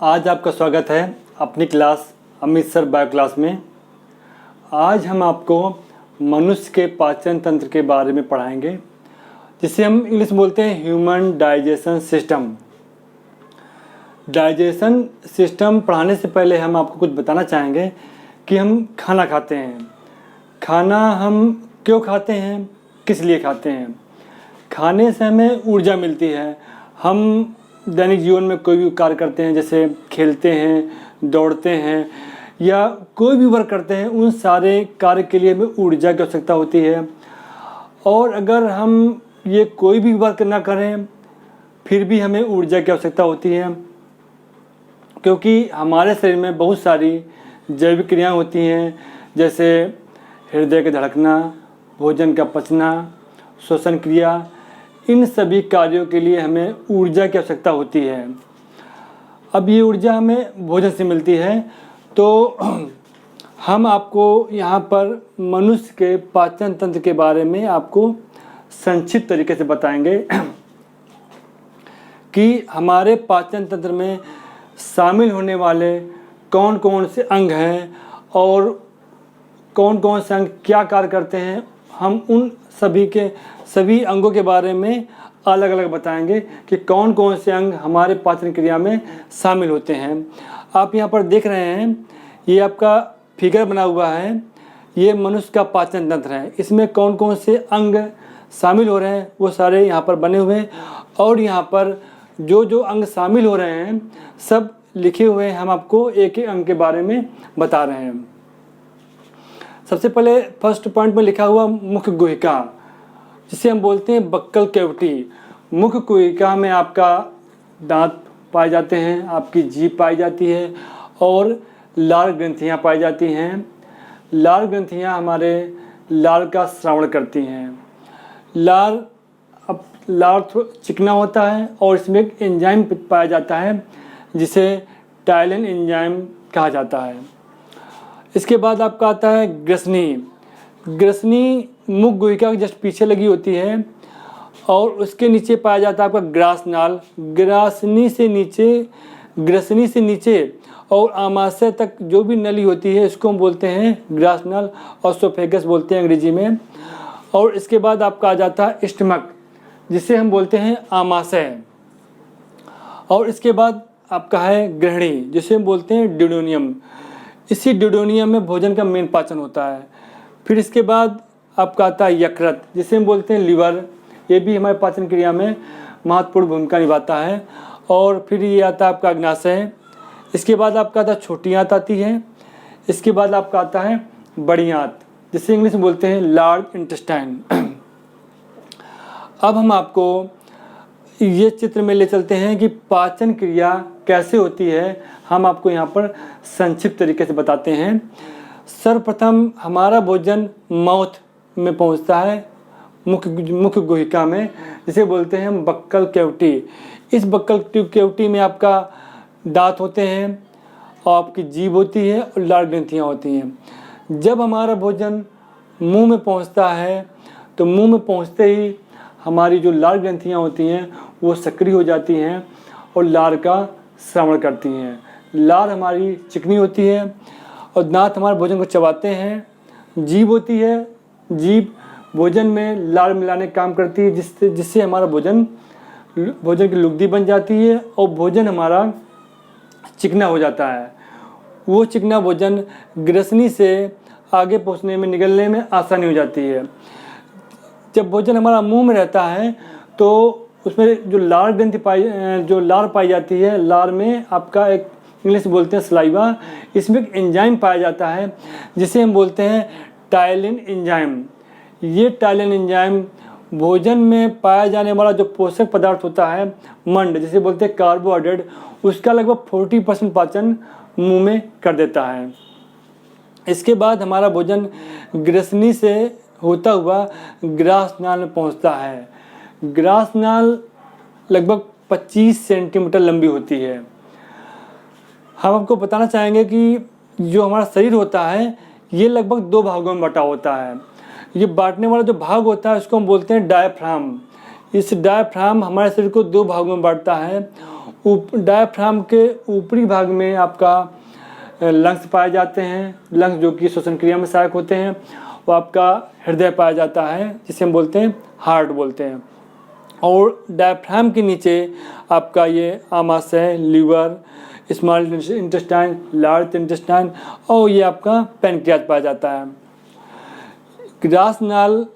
आज आपका स्वागत है अपनी class Amit sir bio class में। आज हम आपको मनुष्य के पाचन तंत्र के बारे में पढ़ाएंगे, जिसे हम इंग्लिश में बोलते हैं human digestion system. Digestion system पढ़ाने से पहले हम आपको कुछ बताना चाहेंगे कि हम खाना खाते हैं। खाना हम क्यों खाते हैं, किस लिए खाते हैं। खाने से हमें ऊर्जा मिलती है। हम दैनिक जीवन में कोई भी कार्य करते हैं, जैसे खेलते हैं, दौड़ते हैं या कोई भी वर्क करते हैं, उन सारे कार्य के लिए हमें ऊर्जा की आवश्यकता होती है। और अगर हम ये कोई भी वर्क ना करें फिर भी हमें ऊर्जा की आवश्यकता होती है, क्योंकि हमारे शरीर में बहुत सारी जैविक क्रियाएं होती हैं, जैसे हृदय का धड़कना, भोजन का पचना, श्वसन क्रिया। इन सभी कार्यों के लिए हमें ऊर्जा की आवश्यकता होती है। अब ये ऊर्जा हमें भोजन से मिलती है। तो हम आपको यहाँ पर मनुष्य के पाचन तंत्र के बारे में आपको संक्षिप्त तरीके से बताएंगे कि हमारे पाचन तंत्र में शामिल होने वाले कौन कौन से अंग हैं और कौन कौन से अंग क्या कार्य करते हैं। हम उन सभी अंगों के बारे में अलग अलग बताएंगे कि कौन कौन से अंग हमारे पाचन क्रिया में शामिल होते हैं। आप यहाँ पर देख रहे हैं, ये आपका फिगर बना हुआ है, ये मनुष्य का पाचन तंत्र है। इसमें कौन कौन से अंग शामिल हो रहे हैं वो सारे यहाँ पर बने हुए हैं, और यहाँ पर जो जो अंग शामिल हो रहे हैं सब लिखे हुए हैं। हम आपको एक एक अंग के बारे में बता रहे हैं। सबसे पहले फर्स्ट पॉइंट में लिखा हुआ मुख्य गुहिका, जिसे हम बोलते हैं बक्कल कैविटी। मुख्य गुहिका में आपका दांत पाए जाते हैं, आपकी जीभ पाई जाती है और लार ग्रंथियाँ पाई जाती हैं। लार ग्रंथियाँ हमारे लार का श्रावण करती हैं। लार चिकना होता है और इसमें एक एंजाइम पाया जाता है जिसे टाइलिन एंजाइम कहा जाता है। इसके बाद आपका आता है ग्रसनी। ग्रसनी मुख गुहिका के जस्ट पीछे लगी होती है और उसके नीचे पाया जाता है आपका ग्रासनाल। ग्रसनी से नीचे और आमाशय तक जो भी नली होती है इसको हम बोलते हैं ग्रासनाल, ऑसोफेगस बोलते हैं अंग्रेजी में। और इसके बाद आपका आ जाता है स्टमक, जिसे हम बोलते हैं आमाशय। और इसके बाद आपका है ग्रहणी, जिसे हम बोलते हैं ड्यूडेनियम। इसी ड्यूडेनियम में भोजन का मेन पाचन होता है। फिर इसके बाद आपका आता है यकृत, जिसे हम बोलते हैं लिवर। ये भी हमारे पाचन क्रिया में महत्वपूर्ण भूमिका निभाता है। और फिर ये आता है आपका अग्नाशय। इसके बाद आपका आता है छोटी आंत आती है। इसके बाद आपका आता है बड़ी आंत, जिसे इंग्लिश में बोलते हैं लार्ज इंटेस्टाइन। अब हम आपको ये चित्र में ले चलते हैं कि पाचन क्रिया कैसे होती है। हम आपको यहाँ पर संक्षिप्त तरीके से बताते हैं। सर्वप्रथम हमारा भोजन माउथ में पहुँचता है, मुख्य गुहिका में, जिसे बोलते हैं हम बक्कल कैविटी। इस बक्कल कैविटी में आपका दांत होते हैं और आपकी जीभ होती है और लार ग्रंथियाँ होती हैं। जब हमारा भोजन मुंह में पहुँचता है तो मुंह में पहुँचते ही हमारी जो लार ग्रंथियाँ होती हैं वो सक्रिय हो जाती हैं और लार का श्रवण करती हैं। लार हमारी चिकनी होती है और दांत हमारे भोजन को चबाते हैं। जीभ होती है, जीभ भोजन में लार मिलाने का काम करती है, जिससे हमारा भोजन की लुगदी बन जाती है और भोजन हमारा चिकना हो जाता है। वो चिकना भोजन ग्रसनी से आगे पहुँचने में, निगलने में आसानी हो जाती है। जब भोजन हमारा मुंह में रहता है तो उसमें जो लार ग्रंथि पाई जाती है, लार में आपका एक इंग्लिश में बोलते हैं सलाइवा। इसमें एक एंजाइम पाया जाता है जिसे हम बोलते हैं टाइलिन एंजाइम। ये टाइलिन एंजाइम भोजन में पाया जाने वाला जो पोषक पदार्थ होता है, मंड जिसे बोलते हैं कार्बोहाइड्रेट, उसका लगभग 40% पाचन मुंह में कर देता है। इसके बाद हमारा भोजन ग्रसनी से होता हुआ ग्रासनाल में पहुंचता है। ग्रासनाल लगभग 25 सेंटीमीटर लंबी होती है। हम आपको बताना चाहेंगे कि जो हमारा शरीर होता है ये लगभग 2 भागों में बटा होता है। ये बांटने वाला जो भाग होता है उसको हम बोलते हैं डायफ्राम। इस डायफ्राम हमारे शरीर को 2 भागों में बांटता है डायफ्राम के ऊपरी भाग में आपका लंग्स पाए जाते हैं। लंग्स जो कि श्वसन क्रिया में सहायक होते हैं। वो आपका हृदय पाया जाता है जिसे हम बोलते हैं हार्ट बोलते हैं। और डायफ्राम के नीचे आपका ये आमाशय, liver, small intestine, large intestine और ये आपका पैनक्रियाज पाया जाता है। ग्रास नाल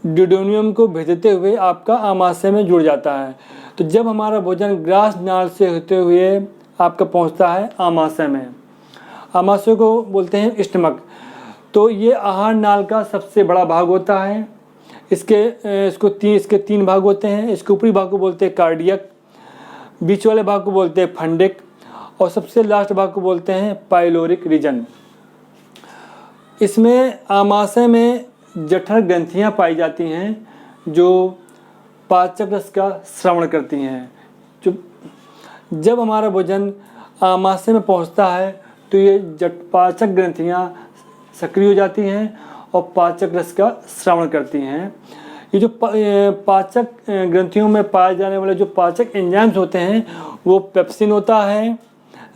ड्यूडेनियम को भेजते हुए आपका आमाशय में जुड़ जाता है। तो जब हमारा भोजन ग्रास नाल से होते हुए आपका पहुंचता है आमाशय में, आमाशय को बोलते हैं स्टमक। तो ये आहार नाल का सबसे बड़ा भाग होता है। इसके तीन भाग होते हैं। इसके ऊपरी भाग को बोलते हैं कार्डियक, बीच वाले भाग को बोलते हैं फंडिक और सबसे लास्ट भाग को बोलते हैं पाइलोरिक रीजन। इसमें आमाशय में जठर ग्रंथियां पाई जाती हैं जो पाचक रस का श्रवण करती हैं। जब हमारा भोजन आमाशय में पहुंचता है तो ये पाचक ग्रंथियां सक्रिय हो जाती हैं और पाचक रस का श्रवण करती हैं। ये जो पाचक ग्रंथियों में पाए जाने वाले जो पाचक एंजाइम्स होते हैं वो पेप्सिन होता है,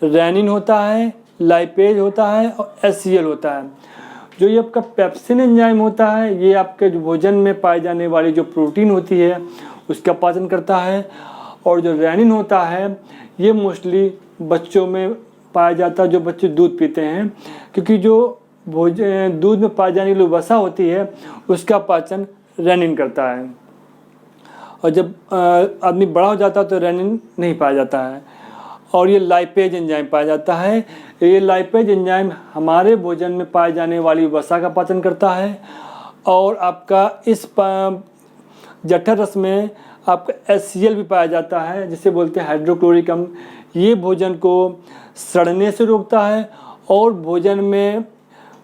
रेनिन होता है, लाइपेज होता है और HCl होता है। जो ये आपका पेप्सिन एंजाइम होता है ये आपके जो भोजन में पाई जाने वाली जो प्रोटीन होती है उसका पाचन करता है। और जो रेनिन होता है ये मोस्टली बच्चों में पाया जाता है जो बच्चे दूध पीते हैं, क्योंकि जो दूध में पाई जाने वाली वसा होती है उसका पाचन रेनिन करता है। और जब आदमी बड़ा हो जाता है तो रेनिन नहीं पाया जाता है। और ये लाइपेज एंजाइम पाया जाता है। ये लाइपेज एंजाइम हमारे भोजन में पाए जाने वाली वसा का पाचन करता है। और आपका इस जठर रस में आपका HCl भी पाया जाता है जिसे बोलते हैं हाइड्रोक्लोरिक अम्ल। ये भोजन को सड़ने से रोकता है और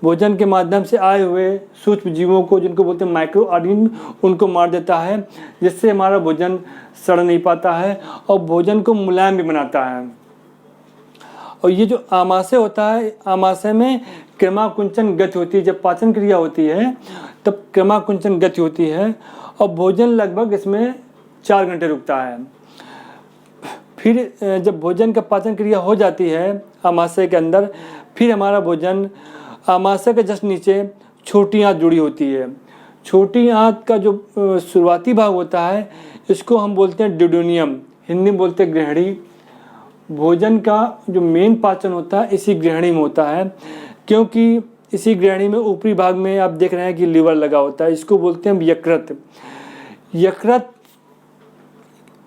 भोजन के माध्यम से आए हुए सूक्ष्म जीवों को, जिनको बोलते हैं माइक्रो ऑर्गेनिज्म, उनको मार देता है, जिससे हमारा भोजन सड़ नहीं पाता है और भोजन को मुलायम भी बनाता है। और ये जो आमाशय होता है, आमाशय में क्रमाकुंचन गति होती है। जब पाचन क्रिया होती है तब क्रमाकुंचन गति होती है और भोजन लगभग इसमें 4 घंटे रुकता है। फिर जब भोजन का पाचन क्रिया हो जाती है आमाशय के अंदर, फिर हमारा भोजन आमाशय के जस्ट नीचे छोटी आंत जुड़ी होती है। छोटी आंत का जो शुरुआती भाग होता है इसको हम बोलते हैं ड्यूडेनियम, हिंदी में बोलते हैं ग्रहणी। भोजन का जो मेन पाचन होता है इसी ग्रहणी में होता है, क्योंकि इसी ग्रहणी में ऊपरी भाग में आप देख रहे हैं कि लीवर लगा होता है। इसको बोलते हैं यकृत। यकृत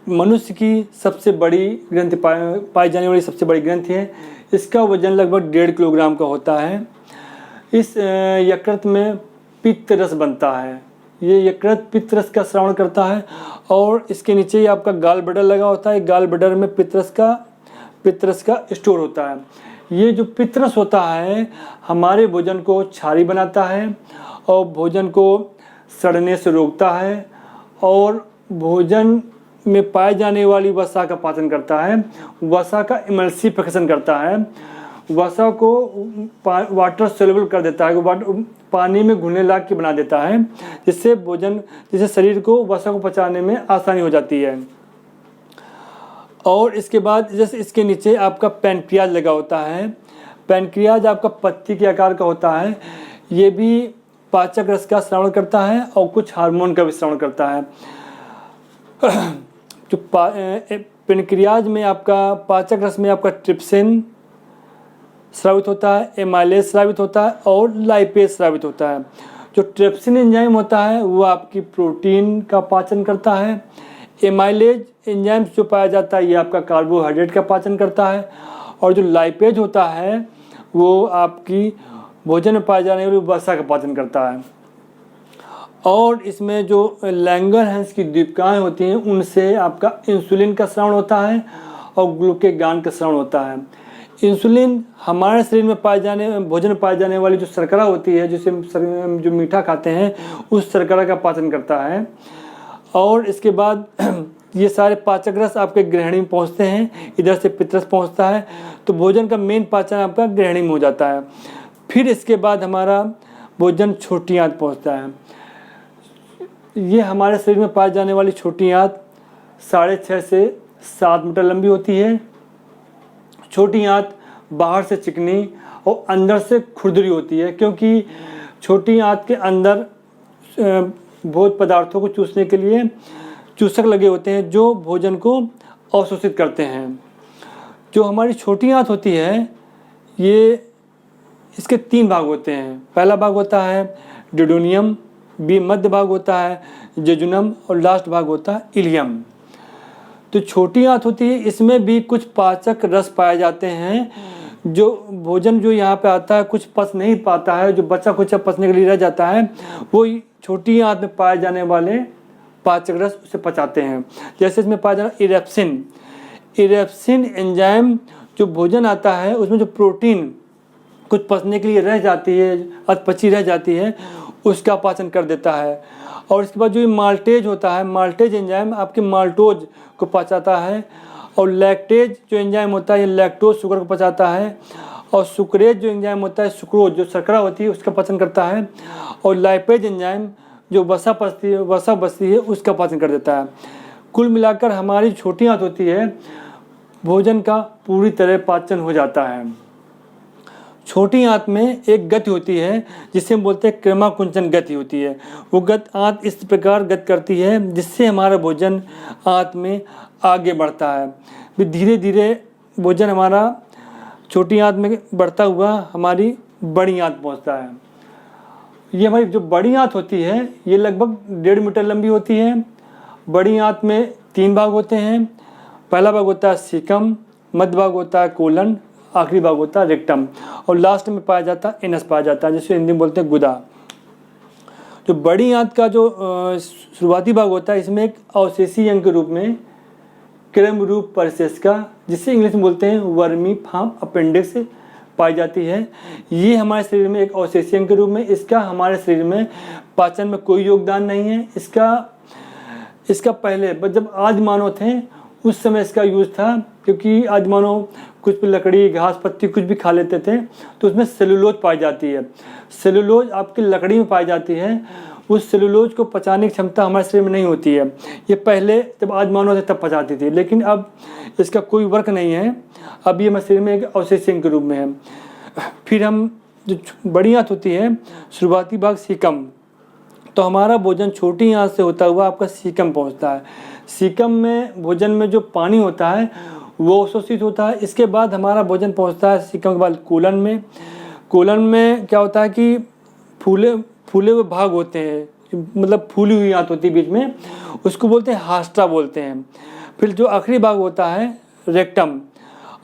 मनुष्य की सबसे बड़ी ग्रंथि पाई जाने वाली सबसे बड़ी ग्रंथि है। इसका वजन लगभग 1.5 किलोग्राम का होता है। इस यकृत में पित्त रस बनता है। ये यकृत पित्त रस का श्रवण करता है और इसके नीचे ही आपका गाल ब्लैडर लगा होता है। गाल ब्लैडर में पित्त रस का स्टोर होता है। ये जो पित्त रस होता है हमारे भोजन को क्षारी बनाता है और भोजन को सड़ने से रोकता है और भोजन में पाए जाने वाली वसा का पाचन करता है। वसा का इमल्सिफिकेशन करता है। वसा को वाटर सोल्यूबल कर देता है, पानी में घुलने लायक बना देता है, जिससे शरीर को वसा को पचाने में आसानी हो जाती है। और इसके बाद जैसे इसके नीचे आपका पैनक्रियाज लगा होता है। पैनक्रियाज आपका पत्ती के आकार का होता है। ये भी पाचक रस का श्रवण करता है और कुछ हार्मोन का भी श्रवण करता है। जो पैनक्रियाज में आपका पाचक रस में आपका ट्रिप्सिन स्रावित होता है, एमाइलेज स्रावित होता है और लाइपेज स्रावित होता है। जो ट्रिप्सिन एंजाइम होता है वो आपकी प्रोटीन का पाचन करता है। एमाइलेज एंजाइम जो पाया जाता है ये आपका कार्बोहाइड्रेट का पाचन करता है। और जो लाइपेज होता है वो आपकी भोजन में पाए जाने वाली वसा का पाचन करता है। और इसमें जो लैंगरहैंस की द्वीपिकाएँ होती हैं उनसे आपका इंसुलिन का श्रवण होता है और ग्लूकेगान का श्रवण होता है। इंसुलिन हमारे शरीर में भोजन में पाए जाने वाली जो शर्करा होती है, जिसे हम जो मीठा खाते हैं, उस शर्करा का पाचन करता है। और इसके बाद ये सारे पाचक रस आपके ग्रहणी में पहुंचते हैं, इधर से पित्त रस पहुंचता है, तो भोजन का मेन पाचन आपका ग्रहणी में हो जाता है। फिर इसके बाद हमारा भोजन छोटी आंत पहुंचता है। ये हमारे शरीर में पाई जाने वाली छोटी आंत 6.5 से 7 मीटर लंबी होती है। छोटी आंत बाहर से चिकनी और अंदर से खुरदरी होती है, क्योंकि छोटी आंत के अंदर भोज्य पदार्थों को चूसने के लिए चूसक लगे होते हैं जो भोजन को अवशोषित करते हैं। जो हमारी छोटी आंत होती है ये इसके 3 भाग होते हैं। पहला भाग होता है डिडोनियम, बी मध्य भाग होता है जेजुनम और लास्ट भाग होता है इलियम। तो छोटी आंत होती है, इसमें भी कुछ पाचक रस पाए जाते हैं। जो भोजन जो यहाँ पे आता है कुछ पच नहीं पाता है, जो बचा कुछ पचने के लिए रह जाता है, वो छोटी आंत में पाए जाने वाले पाचक रस उसे पचाते हैं। जैसे इसमें पाया जाना इरेप्सिन एंजाइम, जो भोजन आता है उसमें जो प्रोटीन कुछ पचने के लिए रह जाती है, अधपची रह जाती है, उसका पाचन कर देता है। और इसके बाद जो ये माल्टेज होता है, माल्टेज एंजाइम आपके माल्टोज को पचाता है। और लैक्टेज जो एंजाइम होता है ये लैक्टोज शुगर को पचाता है। और सुक्रेज जो एंजाइम होता है सुक्रोज जो शर्करा होती है उसका पाचन करता है। और लाइपेज एंजाइम जो वसा बचती है उसका पाचन कर देता है। कुल मिलाकर हमारी छोटी आंत होती है, भोजन का पूरी तरह पाचन हो जाता है। छोटी आंत में एक गति होती है जिसे हम बोलते हैं क्रमाकुंचन गति होती है। वो आंत इस प्रकार गति करती है जिससे हमारा भोजन आंत में आगे बढ़ता है। फिर धीरे धीरे भोजन हमारा छोटी आंत में बढ़ता हुआ हमारी बड़ी आंत पहुंचता है। ये हमारी जो बड़ी आंत होती है ये लगभग 1.5 मीटर लंबी होती है। बड़ी आंत में 3 भाग होते हैं। पहला भाग होता है सीकम, मध्य भाग होता है कोलन, आखिरी भाग होता है रेक्टम और लास्ट में पाया जाता है एनस पाया जाता है, जिसे हिंदी में बोलते हैं गुदा। जो बड़ी आंत का जो शुरुआती भाग होता है इसमें एक अवशेषी अंग के रूप में क्रम रूप परिशेषिका, जिसे इंग्लिश में बोलते हैं वर्मी फार्म अपेंडिक्स, पाई जाती है। ये हमारे शरीर में एक अवशेषी अंग के रूप में, इसका हमारे शरीर में पाचन में कोई योगदान नहीं है। इसका पहले जब आदि मानव थे उस समय इसका यूज़ था, क्योंकि आदि मानव कुछ भी लकड़ी घास पत्ती कुछ भी खा लेते थे तो उसमें सेलुलोज पाई जाती है। सेलुलोज आपकी लकड़ी में पाई जाती है। उस सेलुलोज को पचाने की क्षमता हमारे शरीर में नहीं होती है। ये पहले जब आदि मानव थे तब पचाती थी, लेकिन अब इसका कोई वर्क नहीं है। अब ये हमारे शरीर में एक अवशेषी अंग के रूप में है। फिर हम जो बड़ी आंत होती है शुरुआती भाग सीकम, तो हमारा भोजन छोटी आंत से होता हुआ आपका सीकम पहुंचता है। सीकम में भोजन में जो पानी होता है वो अवशोषित होता है। इसके बाद हमारा भोजन पहुंचता है सीकम के बाद कोलन में। कोलन में क्या होता है कि फूले हुए भाग होते हैं, मतलब फूली हुई आंत होती है बीच में, उसको बोलते हैं हास्टा बोलते हैं। फिर जो आखिरी भाग होता है रेक्टम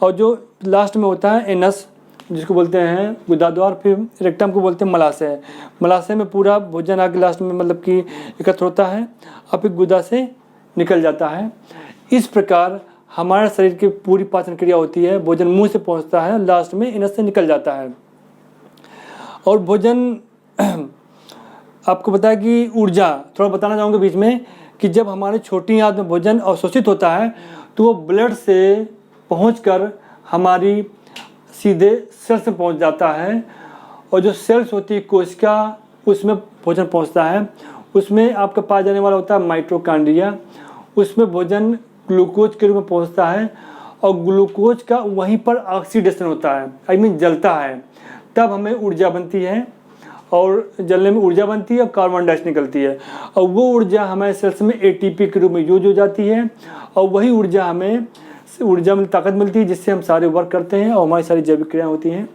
और जो लास्ट में होता है एनस, जिसको बोलते हैं गुदाद्वार। फिर रेक्टम को बोलते हैं मलाशय। मलाशय में पूरा भोजन आके लास्ट में मतलब कि एकत्र होता है और फिर गुदा से निकल जाता है। इस प्रकार हमारे शरीर की पूरी पाचन क्रिया होती है। भोजन मुंह से पहुंचता है, लास्ट में एनस से निकल जाता है। और भोजन आपको पता है कि ऊर्जा, थोड़ा बताना चाहूँगा बीच में, कि जब हमारे छोटी आंत में भोजन अवशोषित होता है तो वो ब्लड से पहुंचकर हमारी सीधे सेल्स में पहुंच जाता है। और जो सेल्स होती है कोशिका, उसमें भोजन पहुंचता है। उसमें आपका पाया जाने वाला होता है माइटोकॉन्ड्रिया। उसमें भोजन ग्लूकोज के रूप में पहुंचता है और ग्लूकोज का वहीं पर ऑक्सीडेशन होता है, आई मीन जलता है। तब हमें ऊर्जा बनती है और जलने में ऊर्जा बनती है और कार्बन डाइऑक्साइड निकलती है। और वो ऊर्जा हमारे सेल्स में एटीपी के रूप में यूज हो जाती है और वही ऊर्जा हमें में ताकत मिलती है, जिससे हम सारे वर्क करते हैं और हमारी सारी जैविक क्रियाएँ होती हैं।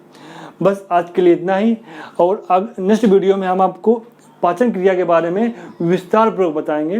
बस आज के लिए इतना ही। और अब नेक्स्ट वीडियो में हम आपको पाचन क्रिया के बारे में विस्तार पूर्वक बताएंगे।